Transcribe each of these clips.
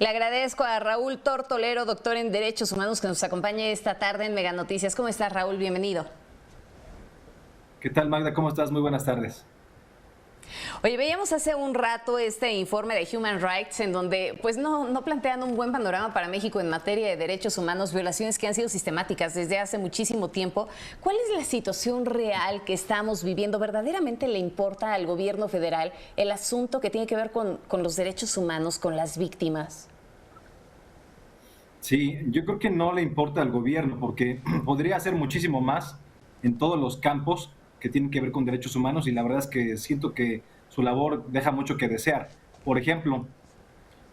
Le agradezco a Raúl Tortolero, doctor en Derechos Humanos, que nos acompañe esta tarde en Mega Noticias. ¿Cómo estás, Raúl? Bienvenido. ¿Qué tal, Magda? ¿Cómo estás? Muy buenas tardes. Oye, veíamos hace un rato este informe de Human Rights en donde pues no plantean un buen panorama para México en materia de derechos humanos, violaciones que han sido sistemáticas desde hace muchísimo tiempo. ¿Cuál es la situación real que estamos viviendo? ¿Verdaderamente le importa al gobierno federal el asunto que tiene que ver con los derechos humanos, con las víctimas? Sí, yo creo que no le importa al gobierno porque podría hacer muchísimo más en todos los campos que tienen que ver con derechos humanos y la verdad es que siento que su labor deja mucho que desear. Por ejemplo,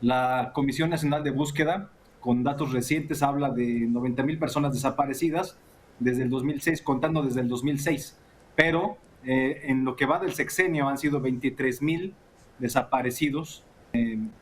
la Comisión Nacional de Búsqueda, con datos recientes, habla de 90,000 personas desaparecidas desde el 2006, contando desde el 2006, pero en lo que va del sexenio han sido 23,000 desaparecidos en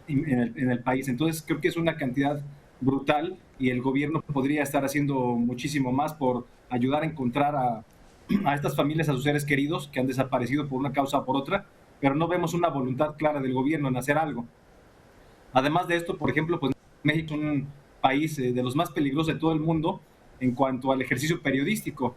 el país. Entonces creo que es una cantidad brutal y el gobierno podría estar haciendo muchísimo más por ayudar a encontrar a estas familias, a sus seres queridos que han desaparecido por una causa o por otra, pero no vemos una voluntad clara del gobierno en hacer algo. Además de esto, por ejemplo, pues México es un país de los más peligrosos de todo el mundo en cuanto al ejercicio periodístico.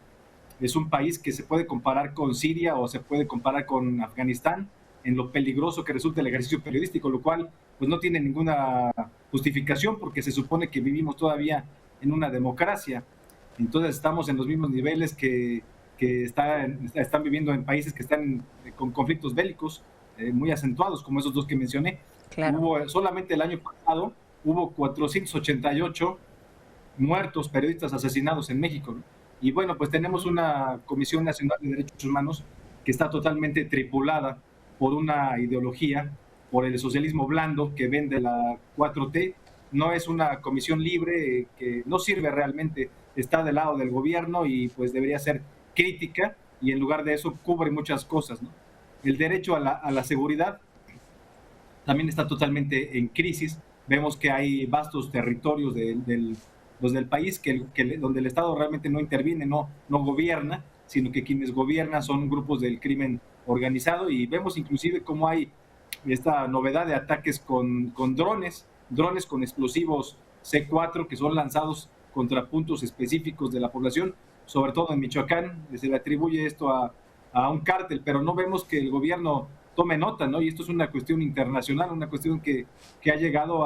Es un país que se puede comparar con Siria o se puede comparar con Afganistán en lo peligroso que resulta el ejercicio periodístico, lo cual pues no tiene ninguna justificación porque se supone que vivimos todavía en una democracia. Entonces estamos en los mismos niveles que están viviendo en países que están con conflictos bélicos muy acentuados, como esos dos que mencioné. Claro. Solamente el año pasado hubo 488 muertos, periodistas asesinados en México, ¿no? Y bueno, pues tenemos una Comisión Nacional de Derechos Humanos que está totalmente tripulada por una ideología, por el socialismo blando que vende la 4T. No es una comisión libre que no sirve realmente, está del lado del gobierno y pues debería ser crítica y en lugar de eso cubre muchas cosas, ¿no? El derecho a la seguridad también está totalmente en crisis. Vemos que hay vastos territorios pues del país donde el Estado realmente no interviene, no gobierna, sino que quienes gobiernan son grupos del crimen organizado y vemos inclusive cómo hay esta novedad de ataques con drones con explosivos C4 que son lanzados contra puntos específicos de la población, sobre todo en Michoacán. Se le atribuye esto a un cártel, pero no vemos que el gobierno tome nota, ¿no? Y esto es una cuestión internacional, una cuestión que ha llegado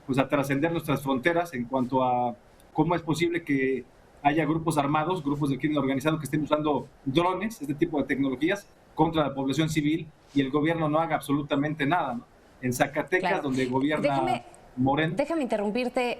pues a trascender nuestras fronteras en cuanto a cómo es posible que haya grupos armados, grupos de crimen organizado que estén usando drones, este tipo de tecnologías, contra la población civil y el gobierno no haga absolutamente nada, ¿no? En Zacatecas, Claro. donde gobierna Déjame, Moreno. déjame interrumpirte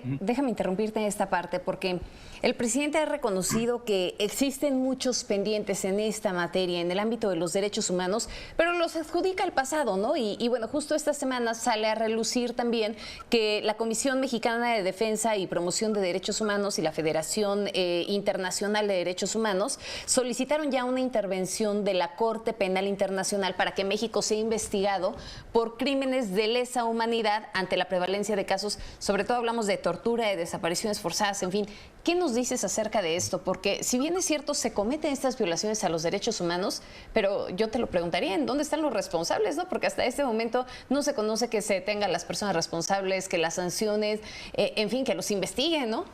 en esta parte, porque el presidente ha reconocido que existen muchos pendientes en esta materia, en el ámbito de los derechos humanos, pero los adjudica al pasado, ¿no? Y bueno, justo esta semana sale a relucir también que la Comisión Mexicana de Defensa y Promoción de Derechos Humanos y la Federación Internacional de Derechos Humanos solicitaron ya una intervención de la Corte Penal Internacional para que México sea investigado por crímenes de lesa humanidad ante la prevalencia de casos, sobre todo hablamos de tortura, de desapariciones forzadas, en fin. ¿Qué nos dices acerca de esto? Porque si bien es cierto, se cometen estas violaciones a los derechos humanos, pero yo te lo preguntaría, ¿en dónde están los responsables, no? Porque hasta este momento no se conoce que se detengan las personas responsables, que las sanciones, en fin, que los investiguen, ¿no?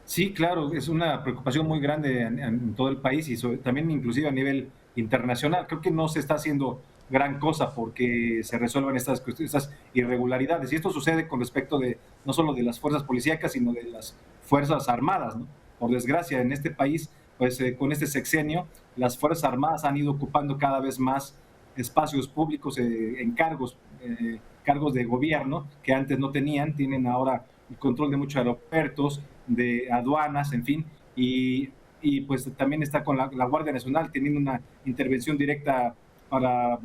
Sí, claro, es una preocupación muy grande en todo el país y también inclusive a nivel internacional. Creo que no se está haciendo gran cosa porque se resuelvan estas cuestiones, estas irregularidades. Y esto sucede con respecto de no solo de las fuerzas policíacas, sino de las fuerzas armadas, ¿no? Por desgracia, en este país, pues con este sexenio, las fuerzas armadas han ido ocupando cada vez más espacios públicos en cargos de gobierno que antes no tenían, tienen ahora el control de muchos aeropuertos, de aduanas, en fin, y pues también está con la Guardia Nacional teniendo una intervención directa para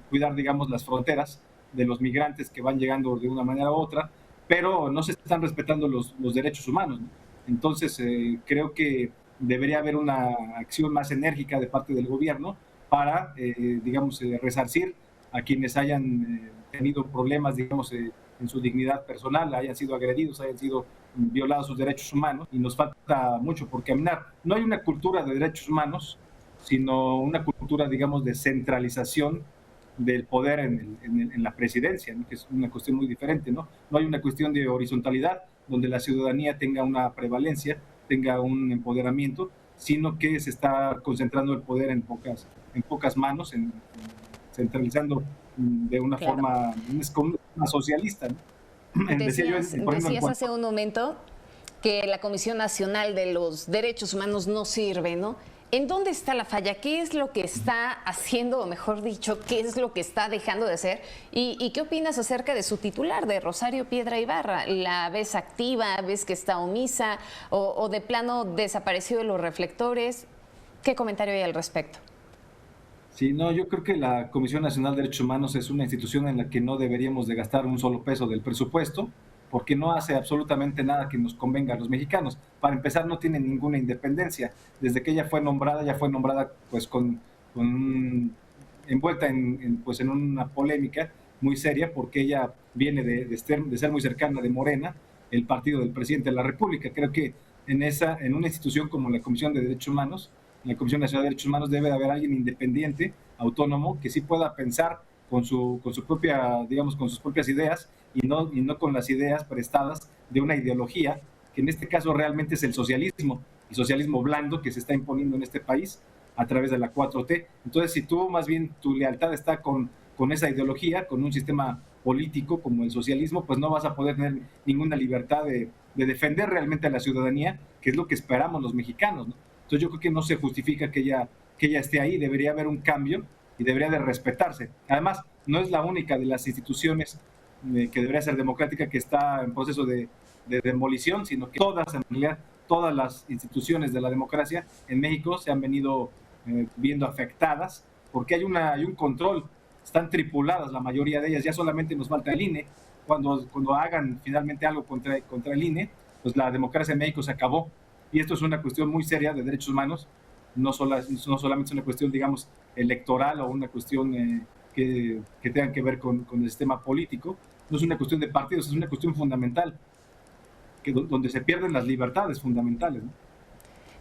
cuidar, digamos, las fronteras de los migrantes que van llegando de una manera u otra, pero no se están respetando los derechos humanos, ¿no? Entonces, creo que debería haber una acción más enérgica de parte del gobierno para, digamos, resarcir a quienes hayan tenido problemas, digamos, en su dignidad personal, hayan sido agredidos, hayan sido violados sus derechos humanos, y nos falta mucho por caminar. No hay una cultura de derechos humanos, sino una cultura, digamos, de centralización del poder en la presidencia, ¿no? Que es una cuestión muy diferente, ¿no? No hay una cuestión de horizontalidad donde la ciudadanía tenga una prevalencia, tenga un empoderamiento, sino que se está concentrando el poder en pocas manos, centralizando de una Claro. forma una socialista, ¿no? Decía yo, Decías hace un momento que la Comisión Nacional de los Derechos Humanos no sirve, ¿no? ¿En dónde está la falla? ¿Qué es lo que está haciendo, o mejor dicho, qué es lo que está dejando de hacer? ¿Y qué opinas acerca de su titular, de Rosario Piedra Ibarra? ¿La ves activa? ¿Ves que está omisa? ¿O de plano desapareció de los reflectores? ¿Qué comentario hay al respecto? Sí, no, yo creo que la Comisión Nacional de Derechos Humanos es una institución en la que no deberíamos de gastar un solo peso del presupuesto, porque no hace absolutamente nada que nos convenga a los mexicanos. Para empezar, no tiene ninguna independencia. Desde que ella fue nombrada pues envuelta pues, en una polémica muy seria, porque ella viene de ser muy cercana de Morena, el partido del presidente de la República. Creo que en una institución como la Comisión de Derechos Humanos, en la Comisión Nacional de Derechos Humanos, debe de haber alguien independiente, autónomo, que sí pueda pensar con su propia, digamos, con sus propias ideas y no con las ideas prestadas de una ideología, que en este caso realmente es el socialismo blando que se está imponiendo en este país a través de la 4T. Entonces, si tú más bien tu lealtad está con esa ideología, con un sistema político como el socialismo, pues no vas a poder tener ninguna libertad de defender realmente a la ciudadanía, que es lo que esperamos los mexicanos, ¿no? Entonces yo creo que no se justifica que ella esté ahí, debería haber un cambio y debería de respetarse. Además, no es la única de las instituciones que debería ser democrática que está en proceso de demolición, sino que todas, en realidad, todas las instituciones de la democracia en México se han venido viendo afectadas porque hay un control, están tripuladas la mayoría de ellas, ya solamente nos falta el INE. Cuando hagan finalmente algo contra el INE, pues la democracia en México se acabó. Y esto es una cuestión muy seria de derechos humanos, no solamente es una cuestión, digamos, electoral o una cuestión que tenga que ver con el sistema político, no es una cuestión de partidos, es una cuestión fundamental, donde se pierden las libertades fundamentales, ¿no?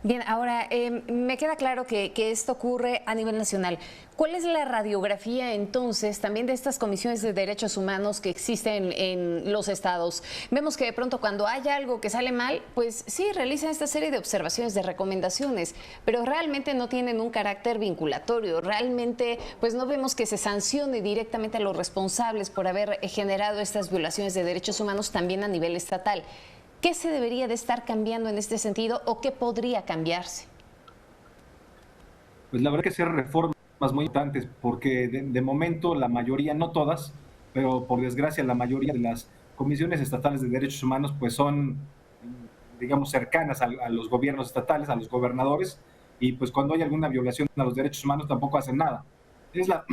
Bien, ahora me queda claro que esto ocurre a nivel nacional. ¿Cuál es la radiografía entonces también de estas comisiones de derechos humanos que existen en los estados? Vemos que de pronto cuando hay algo que sale mal, pues sí, realizan esta serie de observaciones, de recomendaciones, pero realmente no tienen un carácter vinculatorio. Realmente pues no vemos que se sancione directamente a los responsables por haber generado estas violaciones de derechos humanos también a nivel estatal. ¿Qué se debería de estar cambiando en este sentido o qué podría cambiarse? Pues la verdad que hacer reformas muy importantes, porque de momento la mayoría, no todas, pero por desgracia la mayoría de las comisiones estatales de derechos humanos pues son, digamos, cercanas a los gobiernos estatales, a los gobernadores, y pues cuando hay alguna violación a los derechos humanos tampoco hacen nada. Es la,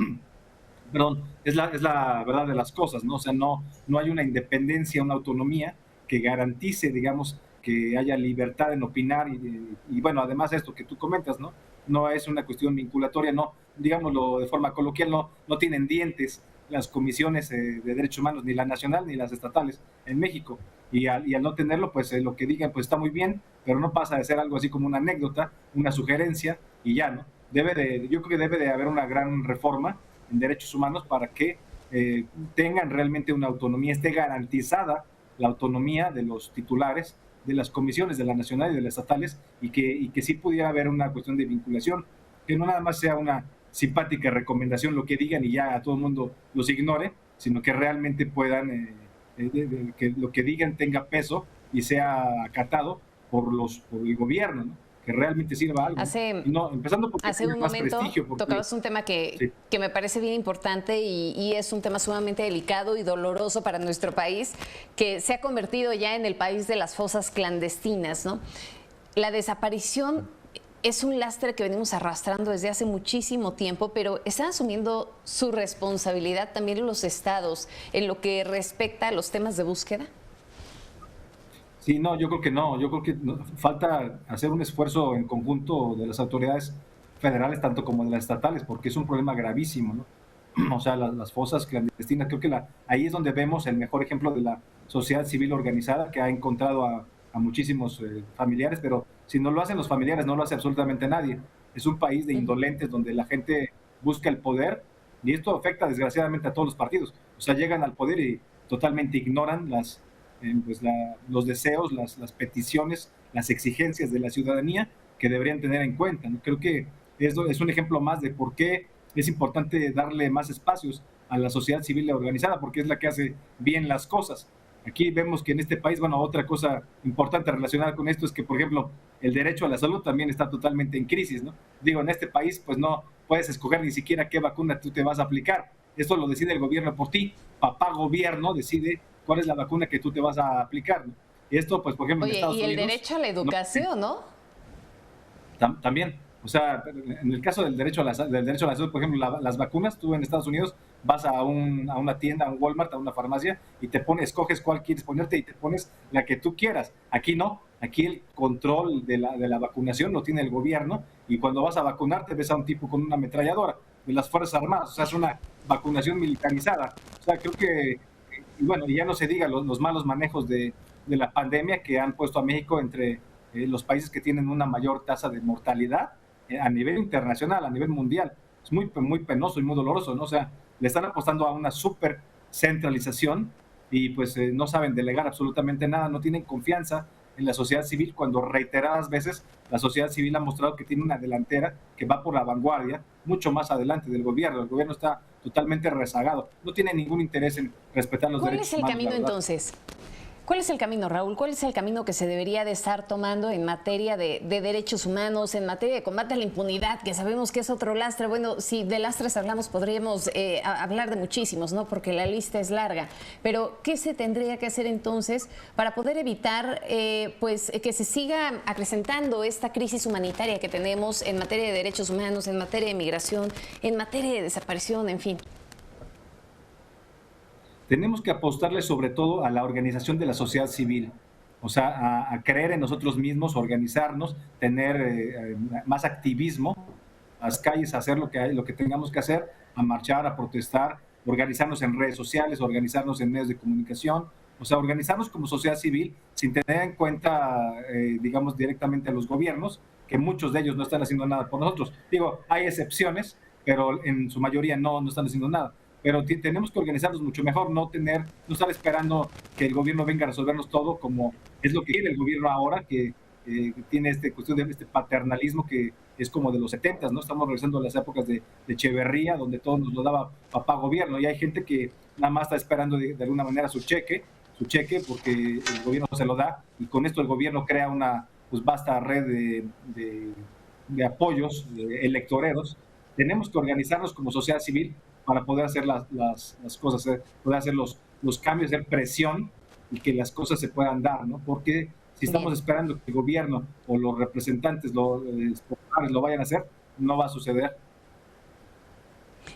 perdón, es la verdad de las cosas, ¿no? O sea, no hay una independencia, una autonomía que garantice, digamos, que haya libertad en opinar y bueno, además esto que tú comentas, ¿no? No es una cuestión vinculatoria, no, digámoslo de forma coloquial, no tienen dientes las comisiones de derechos humanos, ni la nacional ni las estatales en México. Y al no tenerlo, pues lo que digan pues está muy bien, pero no pasa de ser algo así como una anécdota, una sugerencia y ya, ¿no? Yo creo que debe de haber una gran reforma en derechos humanos para que tengan realmente una autonomía, esté garantizada la autonomía de los titulares de las comisiones de la nacional y de las estatales y que sí pudiera haber una cuestión de vinculación, que no nada más sea una simpática recomendación lo que digan y ya a todo el mundo los ignore, sino que realmente puedan, que lo que digan tenga peso y sea acatado por el gobierno, ¿no? Que realmente sirva algo. Hace, Y no, empezando por hace un más momento prestigio. Porque, tocabas un tema sí. que me parece bien importante y es un tema sumamente delicado y doloroso para nuestro país, que se ha convertido ya en el país de las fosas clandestinas, ¿no? La desaparición es un lastre que venimos arrastrando desde hace muchísimo tiempo, pero ¿están asumiendo su responsabilidad también los estados en lo que respecta a los temas de búsqueda? Sí, no, yo creo que no. Yo creo que falta hacer un esfuerzo en conjunto de las autoridades federales, tanto como de las estatales, porque es un problema gravísimo, ¿no? O sea, las fosas clandestinas, creo que ahí es donde vemos el mejor ejemplo de la sociedad civil organizada que ha encontrado a muchísimos familiares, pero si no lo hacen los familiares, no lo hace absolutamente nadie. Es un país de indolentes donde la gente busca el poder Y esto afecta desgraciadamente a todos los partidos. O sea, llegan al poder y totalmente ignoran los deseos, las peticiones, las exigencias de la ciudadanía que deberían tener en cuenta, ¿no? Creo que esto es un ejemplo más de por qué es importante darle más espacios a la sociedad civil organizada, porque es la que hace bien las cosas. Aquí vemos que en este país, bueno, otra cosa importante relacionada con esto es que, por ejemplo, el derecho a la salud también está totalmente en crisis, ¿no? Digo, en este país, pues no puedes escoger ni siquiera qué vacuna tú te vas a aplicar. Esto lo decide el gobierno por ti. Papá gobierno decide cuál es la vacuna que tú te vas a aplicar, ¿no? Y esto, pues, por ejemplo, en Oye, Estados y el Unidos... derecho a la educación, ¿no? También, o sea, en el caso del derecho a la salud, por ejemplo, las vacunas, tú en Estados Unidos vas a una tienda, a un Walmart, a una farmacia y escoges cuál quieres ponerte y te pones la que tú quieras. Aquí no, aquí el control de la vacunación lo tiene el gobierno y cuando vas a vacunarte ves a un tipo con una ametralladora de las Fuerzas Armadas, o sea, es una vacunación militarizada. O sea, creo que, y bueno, ya no se diga los malos manejos de la pandemia que han puesto a México entre los países que tienen una mayor tasa de mortalidad a nivel internacional, a nivel mundial. Es muy penoso y muy doloroso, ¿no? O sea, le están apostando a una súper centralización y pues no saben delegar absolutamente nada, no tienen confianza en la sociedad civil cuando reiteradas veces la sociedad civil ha mostrado que tiene una delantera que va por la vanguardia, mucho más adelante del gobierno. El gobierno está totalmente rezagado, no tiene ningún interés en respetar los derechos humanos. ¿Cuál es el camino entonces? ¿Cuál es el camino, Raúl? ¿Cuál es el camino que se debería de estar tomando en materia de derechos humanos, en materia de combate a la impunidad, que sabemos que es otro lastre? Bueno, si de lastres hablamos, podríamos hablar de muchísimos, ¿no? Porque la lista es larga. Pero, ¿qué se tendría que hacer entonces para poder evitar pues que se siga acrecentando esta crisis humanitaria que tenemos en materia de derechos humanos, en materia de migración, en materia de desaparición, en fin? Tenemos que apostarle sobre todo a la organización de la sociedad civil, o sea, a creer en nosotros mismos, organizarnos, tener más activismo, las calles, hacer lo que tengamos que hacer, a marchar, a protestar, organizarnos en redes sociales, organizarnos en medios de comunicación, o sea, organizarnos como sociedad civil sin tener en cuenta, digamos, directamente a los gobiernos, que muchos de ellos no están haciendo nada por nosotros. Digo, hay excepciones, pero en su mayoría no están haciendo nada. Pero tenemos que organizarnos mucho mejor, no estar esperando que el gobierno venga a resolvernos todo, como es lo que quiere el gobierno ahora, que tiene cuestión de este paternalismo que es como de los 70, ¿no? Estamos regresando a las épocas de Echeverría, donde todo nos lo daba papá gobierno, y hay gente que nada más está esperando de alguna manera su cheque, porque el gobierno se lo da, y con esto el gobierno crea una pues vasta red de apoyos electoreros. Tenemos que organizarnos como sociedad civil para poder hacer las cosas, poder hacer los cambios, hacer presión y que las cosas se puedan dar, ¿no? Porque si estamos esperando que el gobierno o los representantes populares lo vayan a hacer, no va a suceder.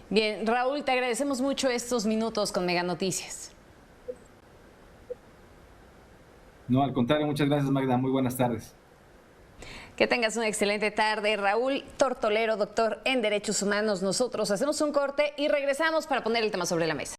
Bien, Raúl, te agradecemos mucho estos minutos con Mega Noticias. No, al contrario, muchas gracias, Magda. Muy buenas tardes. Que tengas una excelente tarde. Raúl Tortolero, doctor en Derechos Humanos. Nosotros hacemos un corte y regresamos para poner el tema sobre la mesa.